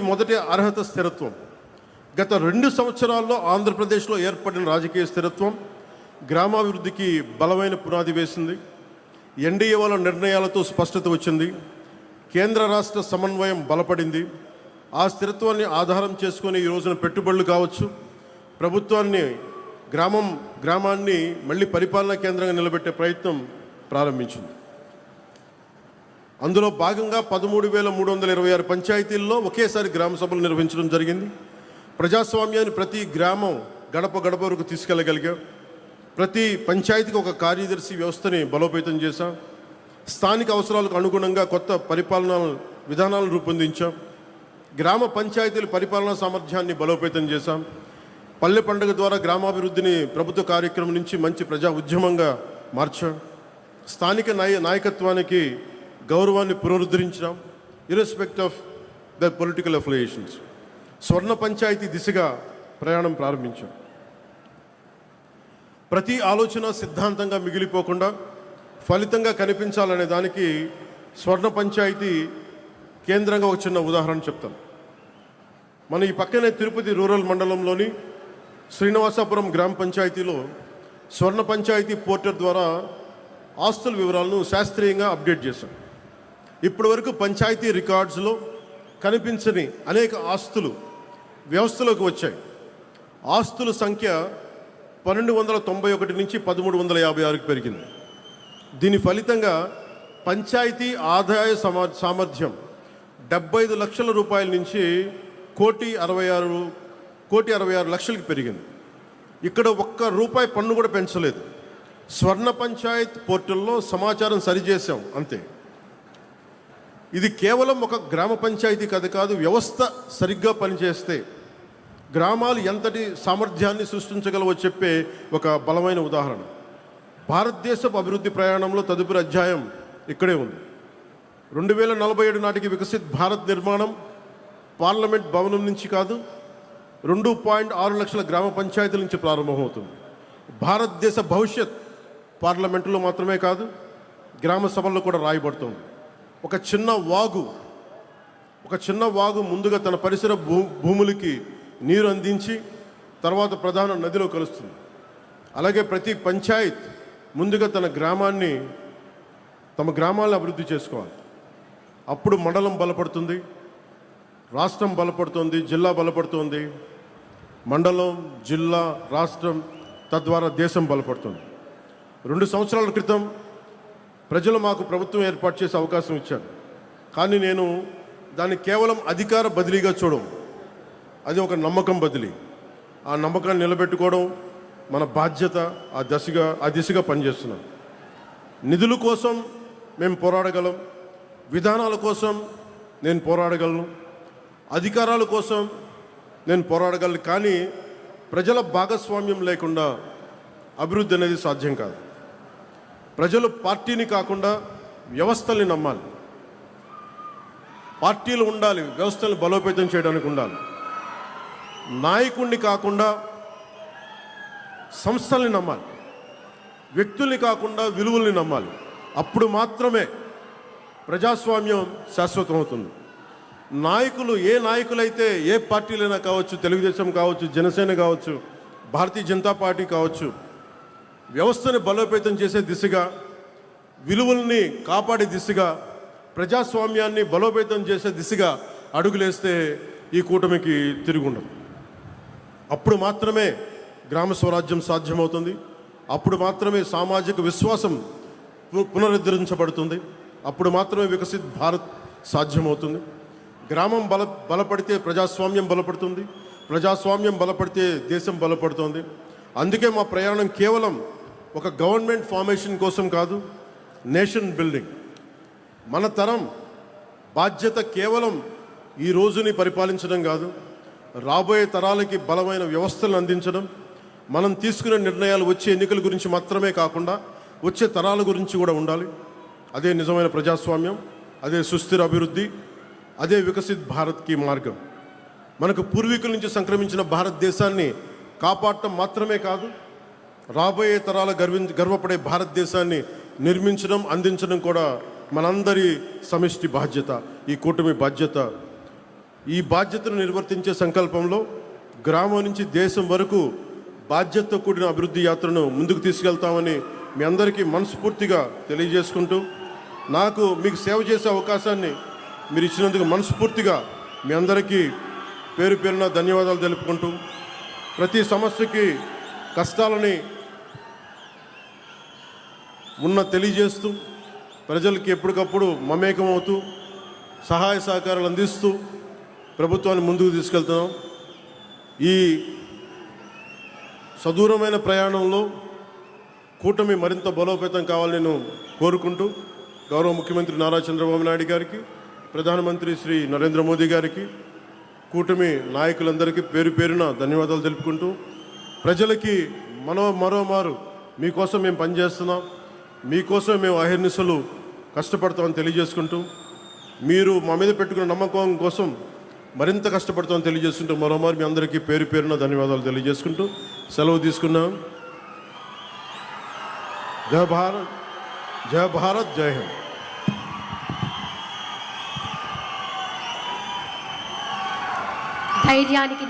మొదటి అర్హత స్థిరత్వం. గత 2 సంవత్సరాల్లో ఆంధ్రప్రదేశ్లో ఏర్పడిన రాజకీయ స్థిరత్వం గ్రామాభివృద్ధికి బలమైన పునాది వేసింది. ఎన్డీఏ వాళ్ళ నిర్ణయాలతో స్పష్టత వచ్చింది. కేంద్ర రాష్ట్ర సమన్వయం బలపడింది. ఆ స్థిరత్వాన్ని ఆధారం చేసుకొని ఈ రోజున పెట్టుబడులు కావచ్చు, ప్రభుత్వాన్ని గ్రామాన్ని మళ్ళీ పరిపాలనా కేంద్రంగా నిలబెట్టే ప్రయత్నం ప్రారంభించింది. అందులో భాగంగా 13,326 పంచాయతీల్లో ఒకేసారి గ్రామ సభలు నిర్వహించడం జరిగింది. ప్రజాస్వామ్యాన్ని ప్రతి గ్రామం గడప గడప వరకు తీసుకెళ్ళగలిగాం. ప్రతి పంచాయతీకి ఒక కార్యదర్శి వ్యవస్థని బలోపేతం చేశాం. స్థానిక అవసరాలకు అనుగుణంగా కొత్త పరిపాలనా విధానాలను రూపొందించాం. గ్రామ పంచాయతీల పరిపాలనా సామర్థ్యాన్ని బలోపేతం చేశాం. పల్లె పండుగ ద్వారా గ్రామాభివృద్ధిని ప్రభుత్వ కార్యక్రమం నుంచి మంచి ప్రజా ఉద్యమంగా మార్చాం. స్థానిక నాయకత్వానికి గౌరవాన్ని పునరుద్ధరించడం, ఇర్రెస్పెక్ట్ ఆఫ్ ద పొలిటికల్ అఫిలియేషన్స్. స్వర్ణ పంచాయతీ దిశగా ప్రయాణం ప్రారంభించాం. ప్రతి ఆలోచన సిద్ధాంతంగా మిగిలిపోకుండా ఫలితంగా కనిపించాలనే దానికి స్వర్ణ పంచాయతీ కేంద్రంగా ఒక చిన్న ఉదాహరణ చెప్తాను. మన ఈ పక్కనే తిరుపతి రూరల్ మండలంలోని శ్రీనివాసాపురం గ్రామ పంచాయతీలో స్వర్ణ పంచాయతీ పోర్టల్ ద్వారా ఆస్తుల వివరాలను శాస్త్రీయంగా అప్డేట్ చేశాం. ఇప్పటి వరకు పంచాయతీ రికార్డ్స్లో కనిపించని అనేక ఆస్తులు వ్యవస్థలోకి వచ్చాయి. ఆస్తుల సంఖ్య 1291 నుంచి 1356కి పెరిగింది. దీని ఫలితంగా పంచాయతీ ఆదాయ సామర్థ్యం 75 లక్షల రూపాయల నుంచి 1,66 లక్షలకి పెరిగింది. ఇక్కడ ఒక్క రూపాయి పన్ను కూడా పెంచలేదు. స్వర్ణ పంచాయత్ పోర్టల్లో సమాచారం సరిచేసాం అంతే. ఇది కేవలం ఒక గ్రామ పంచాయతీ కథ కాదు. వ్యవస్థ సరిగ్గా పనిచేస్తే గ్రామాలు ఎంతటి సామర్థ్యాన్ని సృష్టించగలవో చెప్పే ఒక బలమైన ఉదాహరణ. భారతదేశపు అభివృద్ధి ప్రయాణంలో తదుపరి అధ్యాయం ఇక్కడే ఉంది. 2047 నాటికి వికసిత్ భారత్ నిర్మాణం పార్లమెంట్ భవనం నుంచి కాదు, 2.6 లక్షల గ్రామ పంచాయతీల నుంచి ప్రారంభమవుతుంది. భారతదేశ భవిష్యత్ పార్లమెంటులో మాత్రమే కాదు, గ్రామ సభల్లో కూడా రాయబడుతుంది. ఒక చిన్న వాగు ముందుగా తన పరిసర భూములకి నీరు అందించి తర్వాత ప్రధాన నదిలో కలుస్తుంది. అలాగే ప్రతి పంచాయత్ ముందుగా తమ గ్రామాలను అభివృద్ధి చేసుకోవాలి. అప్పుడు మండలం బలపడుతుంది, రాష్ట్రం బలపడుతుంది, జిల్లా బలపడుతుంది. మండలం, జిల్లా, రాష్ట్రం, తద్వారా దేశం బలపడుతుంది. 2 సంవత్సరాల క్రితం ప్రజలు మాకు ప్రభుత్వం ఏర్పాటు చేసే అవకాశం ఇచ్చారు. కానీ నేను దాన్ని కేవలం అధికార బదిలీగా చూడం, అది ఒక నమ్మకం బదిలీ. ఆ నమ్మకాన్ని నిలబెట్టుకోవడం మన బాధ్యత. ఆ దిశగా పనిచేస్తున్నాం. నిధుల కోసం మేము పోరాడగలం, విధానాల కోసం నేను పోరాడగలను, అధికారాల కోసం నేను పోరాడగలను. కానీ ప్రజల భాగస్వామ్యం లేకుండా అభివృద్ధి అనేది సాధ్యం కాదు. ప్రజలు పార్టీని కాకుండా వ్యవస్థల్ని నమ్మాలి. పార్టీలు ఉండాలి, వ్యవస్థలను బలోపేతం చేయడానికి ఉండాలి. నాయకుడిని కాకుండా సంస్థల్ని నమ్మాలి, వ్యక్తుల్ని కాకుండా విలువల్ని నమ్మాలి. అప్పుడు మాత్రమే ప్రజాస్వామ్యం శాశ్వతమవుతుంది. ఏ నాయకులైతే ఏ పార్టీలైనా కావచ్చు, తెలుగుదేశం కావచ్చు, జనసేన కావచ్చు, భారతీయ జనతా పార్టీ కావచ్చు, వ్యవస్థను బలోపేతం చేసే దిశగా, విలువల్ని కాపాడే దిశగా, ప్రజాస్వామ్యాన్ని బలోపేతం చేసే దిశగా అడుగులేస్తే ఈ కూటమికి తిరుగుండదు. అప్పుడు మాత్రమే గ్రామ స్వరాజ్యం సాధ్యమవుతుంది. అప్పుడు మాత్రమే సామాజిక విశ్వాసం పునరుద్ధరించబడుతుంది. అప్పుడు మాత్రమే వికసిత్ భారత్ సాధ్యమవుతుంది. గ్రామం బలపడితే ప్రజాస్వామ్యం బలపడుతుంది, ప్రజాస్వామ్యం బలపడితే దేశం బలపడుతుంది. అందుకే మా ప్రయాణం కేవలం ఒక గవర్నమెంట్ ఫార్మేషన్ కోసం కాదు, నేషన్ బిల్డింగ్. మన తరం బాధ్యత కేవలం ఈ రోజుని పరిపాలించడం కాదు, రాబోయే తరాలకి బలమైన వ్యవస్థలను అందించడం. మనం తీసుకునే నిర్ణయాలు వచ్చే ఎన్నికల గురించి మాత్రమే కాకుండా వచ్చే తరాల గురించి కూడా ఉండాలి. అదే నిజమైన ప్రజాస్వామ్యం, అదే సుస్థిర అభివృద్ధి, అదే వికసిత్ భారత్కి మార్గం. మనకు పూర్వీకుల నుంచి సంక్రమించిన భారతదేశాన్ని కాపాడటం మాత్రమే కాదు, రాబోయే తరాల గర్వపడే భారతదేశాన్ని నిర్మించడం, అందించడం కూడా మనందరి సమిష్టి బాధ్యత. ఈ కూటమి బాధ్యత ఈ బాధ్యతను నిర్వర్తించే సంకల్పంలో గ్రామం నుంచి దేశం వరకు బాధ్యతతో కూడిన అభివృద్ధి యాత్రను ముందుకు తీసుకెళ్తామని మీ అందరికీ మనస్ఫూర్తిగా తెలియజేసుకుంటూ, నాకు మీకు సేవ చేసే అవకాశాన్ని మీరు ఇచ్చినందుకు మనస్ఫూర్తిగా మీ అందరికీ పేరు పేరున ధన్యవాదాలు తెలుపుకుంటూ, ప్రతి సమస్యకి కష్టాలని తెలియజేస్తూ, ప్రజలకి ఎప్పటికప్పుడు మమేకమవుతూ సహాయ సహకారాలు అందిస్తూ ప్రభుత్వాన్ని ముందుకు తీసుకెళ్తున్నాం. ఈ సదూరమైన ప్రయాణంలో కూటమి మరింత బలోపేతం కావాలని నేను కోరుకుంటూ, గౌరవ ముఖ్యమంత్రి నారా చంద్రబాబు నాయుడు గారికి, ప్రధానమంత్రి శ్రీ నరేంద్ర మోదీ గారికి, కూటమి నాయకులందరికీ పేరు పేరున ధన్యవాదాలు తెలుపుకుంటూ, ప్రజలకి మరోమారు మీకోసం మేము పనిచేస్తున్నాం, మీకోసం మేము అహర్నిశలు కష్టపడతామని తెలియజేసుకుంటూ, మీరు మా మీద పెట్టుకున్న నమ్మకం కోసం మరింత కష్టపడతామని తెలియజేసుకుంటూ, మరోమారు మీ అందరికీ పేరు పేరున ధన్యవాదాలు తెలియజేసుకుంటూ సెలవు తీసుకున్నాం. జై భారత్, జై భారత్, జై హింద్. ధైర్యానికి